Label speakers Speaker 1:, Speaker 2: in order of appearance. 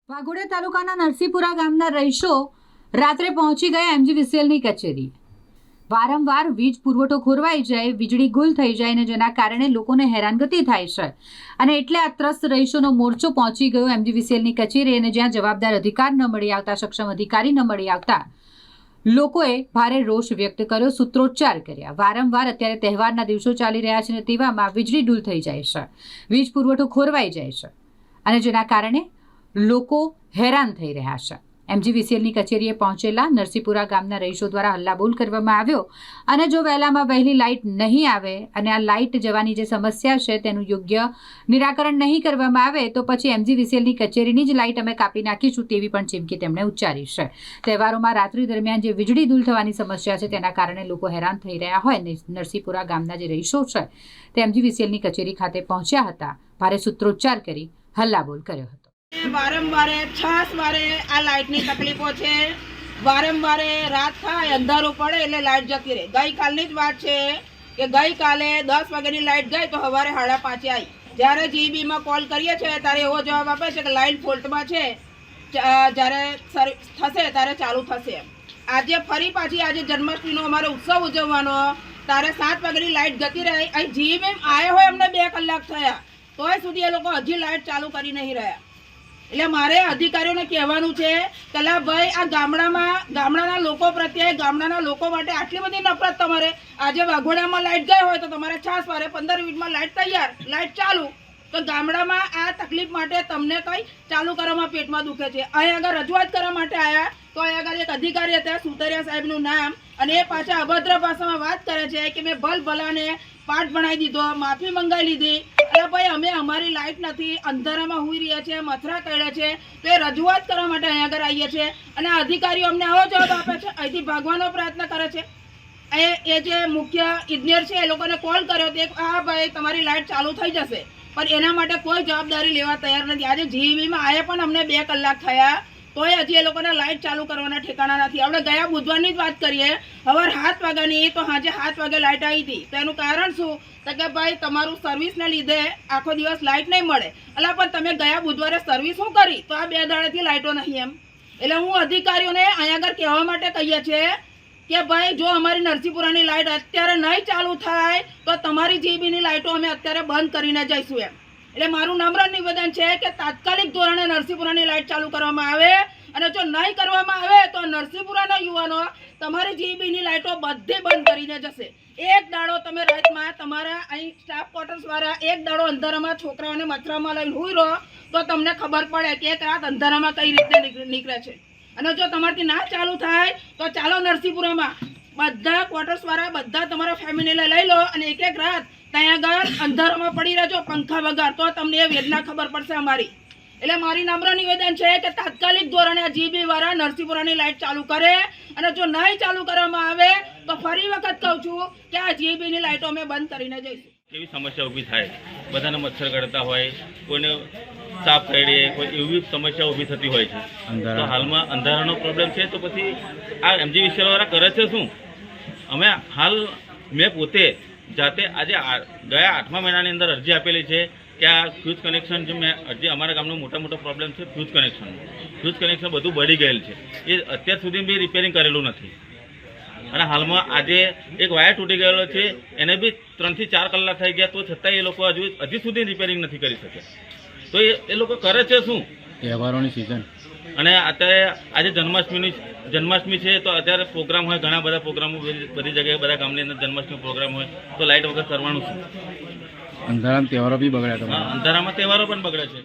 Speaker 1: વાઘોડિયા તાલુકાના નરસિંહપુરા ગામના રહીશો રાત્રે પહોંચી ગયા એમજીવીસીએલની કચેરી। વારંવાર વીજ પુરવઠો ખોરવાઈ જાય, વીજળી ગુલ થઈ જાય ને જેના કારણે લોકોને હેરાનગતિ થાય છે અને એટલે આ ત્રસ્ત રહીશોનો મોરચો પહોંચી ગયો એમજીવીસીએલની કચેરી અને જ્યાં જવાબદાર અધિકાર ન મળી આવતા, સક્ષમ અધિકારી ન મળી આવતા લોકોએ ભારે રોષ વ્યક્ત કર્યો, સૂત્રોચ્ચાર કર્યા। વારંવાર અત્યારે તહેવારના દિવસો ચાલી રહ્યા છે અને તેવામાં વીજળી ડૂલ થઈ જાય છે, વીજ પુરવઠો ખોરવાઈ જાય છે અને જેના કારણે લોકો હેરાન થઈ રહ્યા છે। એમજીવીસીએલની કચેરીએ પહોંચેલા નરસિંહપુરા ગામના રહીશો દ્વારા હલ્લાબોલ કરવામાં આવ્યો અને જો વહેલામાં વહેલી લાઇટ નહીં આવે અને આ લાઇટ જવાની જે સમસ્યા છે તેનું યોગ્ય નિરાકરણ નહીં કરવામાં આવે તો પછી એમજીવીસીએલની કચેરીની જ લાઇટ અમે કાપી નાખીશું તેવી પણ ચીમકી તેમણે ઉચ્ચારી છે। તહેવારોમાં રાત્રિ દરમિયાન જે વીજળી દૂલ થવાની સમસ્યા છે તેના કારણે લોકો હેરાન થઈ રહ્યા હોય ને નરસિંહપુરા ગામના જે રહીશો છે તે એમજીવીસીએલની કચેરી ખાતે પહોંચ્યા હતા, ભારે સૂત્રોચ્ચાર કરી હલ્લાબોલ કર્યો હતો।
Speaker 2: વારંવારે 6 વારે આ લાઇટની તકલીફો છે। વારંવારે રાત થાય અંધારું પડે એટલે લાઇટ જતી રહે। ગઈકાલની જ વાત છે કે ગઈકાલે 10 વાગ્યાની લાઇટ ગઈ તો સવારે 5:30 આવી। જ્યારે જીબીમાં કોલ કરીએ છીએ ત્યારે એવો જવાબ આપે છે કે લાઇટ ફોલ્ટમાં છે, જ્યારે થશે ત્યારે ચાલુ થશે। આજે ફરી પાછી આજે જન્માષ્ટમીનો અમારો ઉત્સવ ઉજવવાનો, ત્યારે 7 વાગ્યાની લાઇટ જતી રહી। અહીં જીબી આવ્યા હોય અમને 2 કલાક થયા તોય સુધી એ લોકો હજી લાઇટ ચાલુ કરી નહીં રહ્યા। એટલે મારે અધિકારીઓને કહેવાનું છે કે ભાઈ આ ગામડાના લોકો પ્રત્યે, ગામડાના લોકો માટે આટલી બધી નફરત તમારે। આજે વાઘોડિયામાં લાઇટ ગઈ હોય તો તમારે 6 વારે 15 મિનિટમાં લાઇટ તૈયાર, લાઇટ ચાલુ, તો ગામડામાં આ તકલીફ માટે તમને કઈ ચાલુ કરવામાં પેટમાં દુખે છે। અહીં આગળ રજૂઆત કરવા માટે આવ્યા તો અહીં આગળ એક અધિકારી હતા સુતરિયા સાહેબનું નામ, અને એ પાછા અભદ્ર ભાષામાં વાત કરે છે કે મેં ભલાને પાઠ ભણાવી દીધો, માફી મંગાવી લીધી। એટલે ભાઈ અમે અમારી લાઇટ નથી, અંધારામાં હુઈ રહ્યા છે, મથરા કર્યા છે, તો એ રજૂઆત કરવા માટે અહીં આગળ આવીએ છીએ અને અધિકારીઓ અમને આવો જવાબ આપે છે, અહીંથી ભાગવાનો પ્રયત્ન કરે છે। એ જે મુખ્ય ઇજનેર છે એ લોકોને કોલ કર્યો તો હા ભાઈ તમારી લાઇટ ચાલુ થઈ જશે, પણ એના માટે કોઈ જવાબદારી લેવા તૈયાર નથી। આજે જીવીમાં આયા પણ અમને 2 કલાક થયા તોય હજી એ લોકોને લાઇટ ચાલુ કરવાના ઠેકાણા નથી। આપણે ગયા બુધવારની જ વાત કરીએ, સવાર 7 વાગ્યાની તો સાંજે 7 વાગે લાઇટ આવી હતી, તો એનું કારણ શું? તો કે ભાઈ તમારું સર્વિસને લીધે આખો દિવસ લાઇટ નહીં મળે। એટલે પણ તમે ગયા બુધવારે સર્વિસ શું કરી તો આ 2 દાડાથી લાઇટો નહીં એમ। એટલે હું અધિકારીઓને અહીંયા આગળ કહેવા માટે કહીએ છીએ કે ભાઈ જો અમારી નરસિંહપુરાની લાઇટ અત્યારે નહીં ચાલુ થાય તો તમારી જીબીની લાઇટો અમે અત્યારે બંધ કરીને જઈશું એમ। એટલે મારું નમ્ર નિવેદન છે કે તાત્કાલિક ધોરણે નરસિંહપુરાની લાઇટ ચાલુ કરવામાં આવે, અને જો નહીં કરવામાં આવે તો નરસિંહપુરાના યુવાનો તમારી જીબીની લાઇટો બધી બંધ કરીને જશે। એક દાડો તમે રાતમાં તમારા અહીં સ્ટાફ ક્વાર્ટર્સ વાળા એક દાડો અંધારામાં છોકરાઓને મથરામાં લઈને હુઈ રહો તો તમને ખબર પડે કે એક રાત અંધારામાં કઈ રીતે નીકળે છે। અને જો તમારાથી ના ચાલુ થાય તો ચાલો નરસિંહપુરામાં બધા ક્વાર્ટર્સ વાળા બધા તમારા ફેમિલીને લઈ લો અને એક રાત ત્યાં આગળ અંધારામાં પડી રહેજો પંખા વગર, તો તમને એ વેદના ખબર પડશે અમારી। એટલે મારી નમ્ર નિવેદન છે કે તાત્કાલિક ધોરણે આ જીબી વાળા નરસિંહપુરાની લાઇટ ચાલુ કરે, અને જો નહીં ચાલુ કરવામાં આવે તો ફરી વખત કહું છું કે આ જીબીની લાઇટો અમે બંધ કરીને જઈશું।
Speaker 3: કેવી સમસ્યા ઊભી થાય, બધાને મચ્છર કરતા હોય, કોઈને સાપ કરડે, કોઈ એવી સમસ્યા ઊભી થતી હોય છે। તો હાલમાં અંધારાનો પ્રોબ્લેમ છે તો પછી આ એમજીવીસીએલ વાળા કરે છે શું? અમે હાલ મેં પોતે જાતે આજે ગયા 8મા મહિનાની અંદર અરજી આપેલી છે કે આ ફ્યુઝ કનેક્શન જે મેં અરજી અમારા ગામનો મોટો પ્રોબ્લેમ છે ફ્યુઝ કનેક્શન બધું બળી ગયેલ છે, એ અત્યાર સુધી બી રિપેરિંગ કરેલું નથી। અને હાલમાં આજે એક વાયર તૂટી ગયેલો છે, એને બી 3 થી 4 કલાક થઈ ગયા તો છતાંય એ લોકો હજી સુધી રિપેરિંગ નથી કરી શક્યા। તો એ લોકો કરે છે શું?
Speaker 4: તહેવારોની સિઝન
Speaker 3: અને અત્યારે આજે જન્માષ્ટમી છે તો અત્યારે પ્રોગ્રામ હોય, ઘણા બધા પ્રોગ્રામો બધી જગ્યાએ બધા ગામની અંદર જન્માષ્ટમી પ્રોગ્રામ હોય તો લાઇટ વગર કરવાનું શું?
Speaker 4: અંધારામાં તહેવારો બી બગડ્યા,
Speaker 3: અંધારામાં તહેવારો પણ બગડે છે।